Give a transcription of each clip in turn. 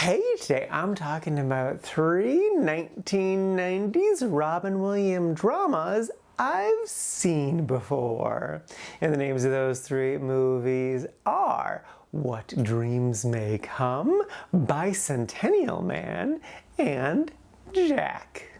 Hey, today I'm talking about three 1990s Robin Williams dramas I've seen before. And the names of those three movies are What Dreams May Come, Bicentennial Man, and Jack.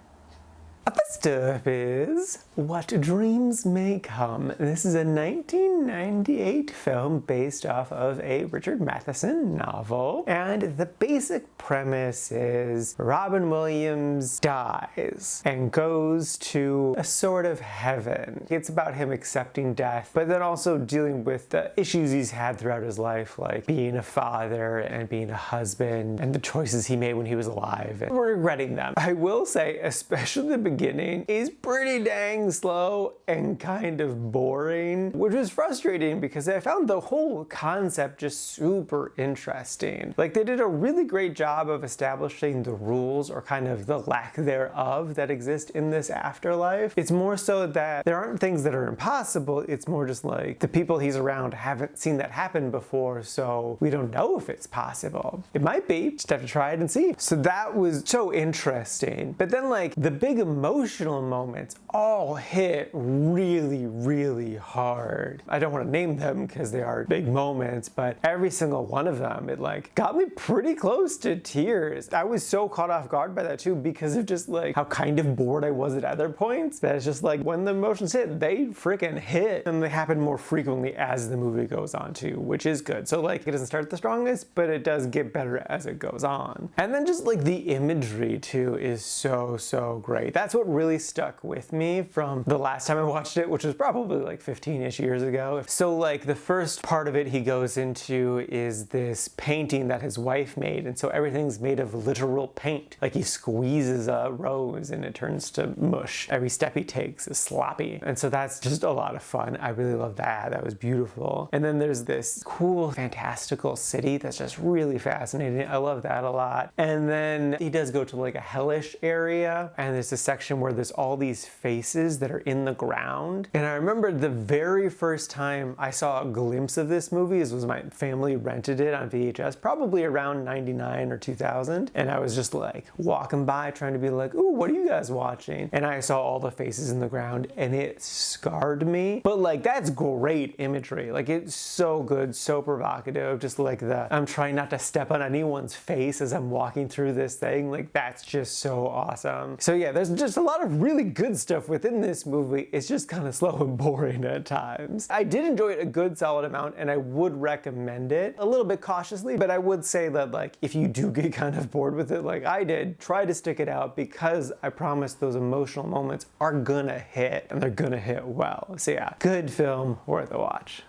First up is What Dreams May Come. This is a 1998 film based off of a Richard Matheson novel. And the basic premise is Robin Williams dies and goes to a sort of heaven. It's about him accepting death, but then also dealing with the issues he's had throughout his life, like being a father and being a husband and the choices he made when he was alive and regretting them. I will say, especially the beginning is pretty dang slow and kind of boring, which was frustrating because I found the whole concept just super interesting. Like, they did a really great job of establishing the rules, or kind of the lack thereof, that exist in this afterlife. It's more so that there aren't things that are impossible, it's more just like the people he's around haven't seen that happen before, so we don't know if it's possible. It might be, just have to try it and see. So that was so interesting. But then, like, the big emotional moments all hit really, really hard. I don't want to name them because they are big moments, but every single one of them, it like got me pretty close to tears. I was so caught off guard by that too, because of just like how kind of bored I was at other points, that it's just like when the emotions hit, they freaking hit, and they happen more frequently as the movie goes on too, which is good. So like, it doesn't start the strongest, but it does get better as it goes on. And then just like the imagery too is so great. That's what really stuck with me from the last time I watched it, which was probably like 15-ish years ago. So like the first part of it he goes into is this painting that his wife made, and so everything's made of literal paint. Like, he squeezes a rose and it turns to mush. Every step he takes is sloppy, and so that's just a lot of fun. I really love that. That was beautiful. And then there's this cool fantastical city that's just really fascinating. I love that a lot. And then he does go to like a hellish area, and there's a section where there's all these faces that are in the ground. And I remember the very first time I saw a glimpse of this movie was my family rented it on VHS, probably around 99 or 2000. And I was just like walking by trying to be like, ooh, what are you guys watching? And I saw all the faces in the ground and it scarred me. But like, that's great imagery. Like, it's so good, so provocative. Just like I'm trying not to step on anyone's face as I'm walking through this thing. Like, that's just so awesome. So yeah, there's just a lot of really good stuff within this movie. It's just kind of slow and boring at times. I did enjoy it a good solid amount, and I would recommend it a little bit cautiously, but I would say that like, if you do get kind of bored with it like I did, try to stick it out, because I promise those emotional moments are gonna hit, and they're gonna hit well. So yeah, good film, worth a watch.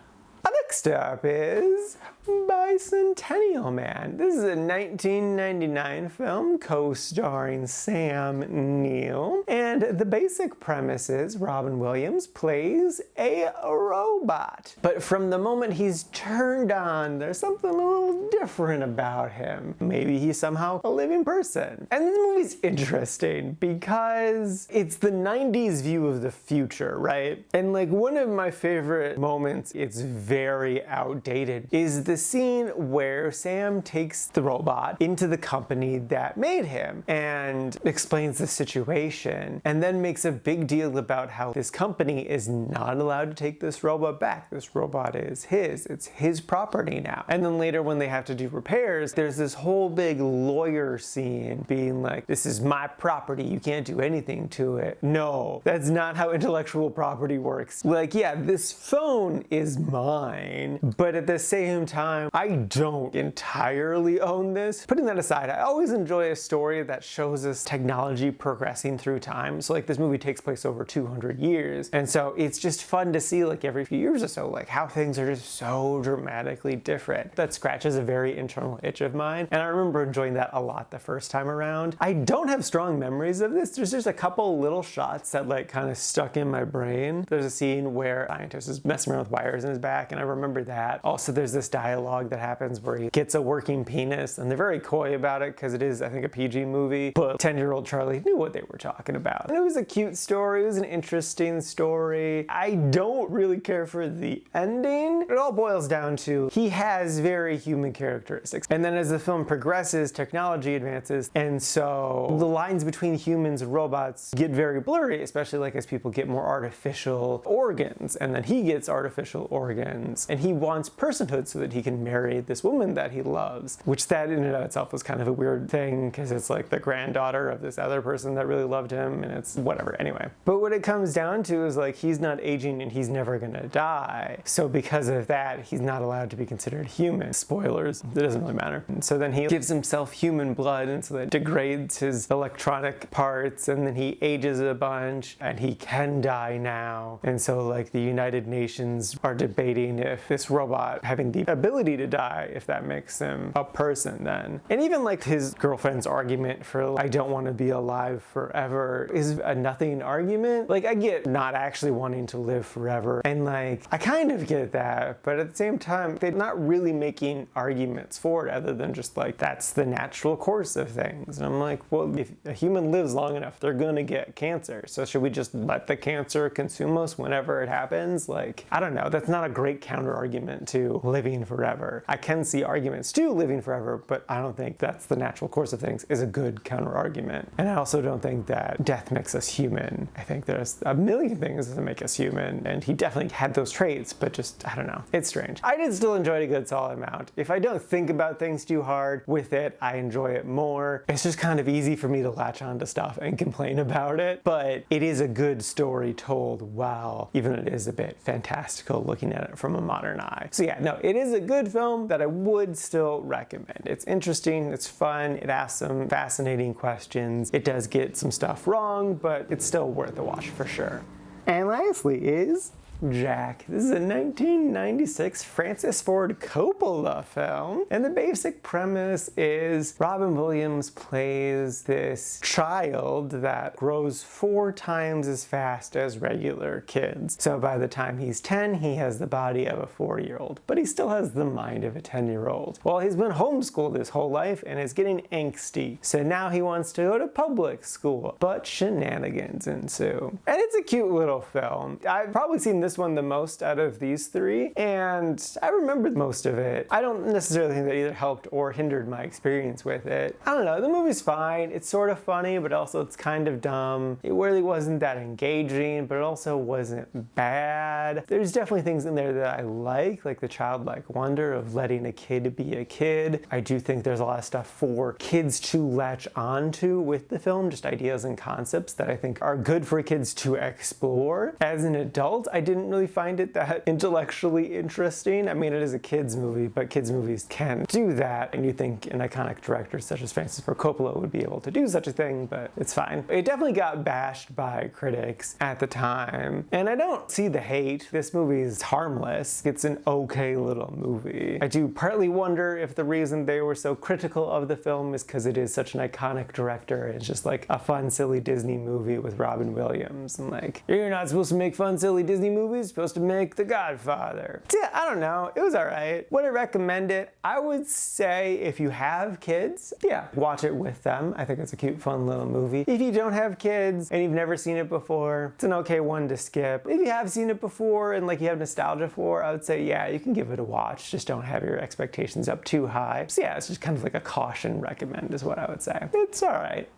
Next up is Bicentennial Man. This is a 1999 film co-starring Sam Neill, and the basic premise is Robin Williams plays a robot. But from the moment he's turned on, there's something a little different about him. Maybe he's somehow a living person. And this movie's interesting because it's the 90s view of the future, right? And like, one of my favorite moments, it's very outdated, is the scene where Sam takes the robot into the company that made him and explains the situation, and then makes a big deal about how this company is not allowed to take this robot back. This robot is his. It's his property now. And then later, when they have to do repairs, there's this whole big lawyer scene being like, this is my property, you can't do anything to it. No, that's not how intellectual property works. Like, yeah, this phone is mine, but at the same time, I don't entirely own this. Putting that aside, I always enjoy a story that shows us technology progressing through time. So like, this movie takes place over 200 years. And so it's just fun to see like every few years or so, like how things are just so dramatically different. That scratches a very internal itch of mine. And I remember enjoying that a lot the first time around. I don't have strong memories of this. There's just a couple little shots that like kind of stuck in my brain. There's a scene where a scientist is messing around with wires in his back, and I remember that. Also, there's this dialogue dialogue that happens where he gets a working penis, and they're very coy about it because it is, I think, a PG movie, but 10-year-old Charlie knew what they were talking about. And it was a cute story, it was an interesting story. I don't really care for the ending. It all boils down to he has very human characteristics. And then as the film progresses, technology advances, and so the lines between humans and robots get very blurry, especially like as people get more artificial organs, and then he gets artificial organs, and he wants personhood so that he can marry this woman that he loves, which that in and of itself was kind of a weird thing because it's like the granddaughter of this other person that really loved him, and it's whatever. Anyway, but what it comes down to is like he's not aging and he's never gonna die, so because of that he's not allowed to be considered human. Spoilers, it doesn't really matter. And so then he gives himself human blood, and so that degrades his electronic parts, and then he ages a bunch and he can die now. And so like the United Nations are debating if this robot having the ability to die, if that makes him a person then. And even like his girlfriend's argument for I don't want to be alive forever is a nothing argument. Like I get not actually wanting to live forever, and like I kind of get that, but at the same time they're not really making arguments for it other than just like that's the natural course of things. And I'm like, well, if a human lives long enough they're gonna get cancer, so should we just let the cancer consume us whenever it happens? Like, I don't know, that's not a great counter argument to living forever. I can see arguments to living forever, but I don't think that's the natural course of things is a good counter argument. And I also don't think that death makes us human. I think there's a million things that make us human, and he definitely had those traits, but just, I don't know, it's strange. I did still enjoy it a good solid amount. If I don't think about things too hard with it, I enjoy it more. It's just kind of easy for me to latch on to stuff and complain about it, but it is a good story told well, even though it is a bit fantastical looking at it from a modern eye. So yeah, no, it is a good film that I would still recommend. It's interesting, it's fun, it asks some fascinating questions, it does get some stuff wrong, but it's still worth a watch for sure. And lastly is Jack. This is a 1996 Francis Ford Coppola film, and the basic premise is Robin Williams plays this child that grows 4 times as fast as regular kids. So by the time he's 10, he has the body of a 4-year-old, but he still has the mind of a 10-year-old. Well, he's been homeschooled his whole life and is getting angsty, so now he wants to go to public school, but shenanigans ensue. And it's a cute little film. I've probably seen this one the most out of these 3, and I remembered most of it. I don't necessarily think that either helped or hindered my experience with it. I don't know, the movie's fine. It's sort of funny, but also it's kind of dumb. It really wasn't that engaging, but it also wasn't bad. There's definitely things in there that I like the childlike wonder of letting a kid be a kid. I do think there's a lot of stuff for kids to latch onto with the film, just ideas and concepts that I think are good for kids to explore. As an adult, I didn't really find it that intellectually interesting. I mean, it is a kids movie, but kids movies can do that, and you think an iconic director such as Francis Ford Coppola would be able to do such a thing, but it's fine. It definitely got bashed by critics at the time, and I don't see the hate. This movie is harmless. It's an okay little movie. I do partly wonder if the reason they were so critical of the film is because it is such an iconic director. It's just like a fun, silly Disney movie with Robin Williams, and like, you're not supposed to make fun, silly Disney movies, supposed to make The Godfather. So yeah, I don't know, it was alright. Would I recommend it? I would say if you have kids, yeah, watch it with them. I think it's a cute, fun little movie. If you don't have kids and you've never seen it before, it's an okay one to skip. If you have seen it before and like you have nostalgia for, I would say yeah, you can give it a watch. Just don't have your expectations up too high. So yeah, it's just kind of like a caution recommend is what I would say. It's alright.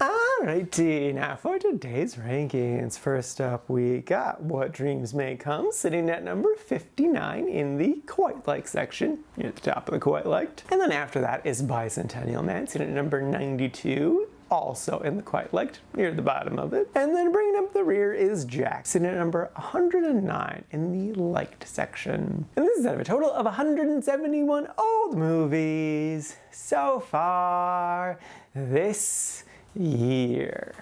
Alrighty, now for today's rankings. First up, we got What Dreams May Come, sitting at number 59 in the Quite Like section, near the top of the Quite Liked. And then after that is Bicentennial Man, sitting at number 92. Also in the Quite Liked, near the bottom of it. And then bringing up the rear is Jack, sitting at number 109 in the Liked section. And this is out of a total of 171 old movies so far this year.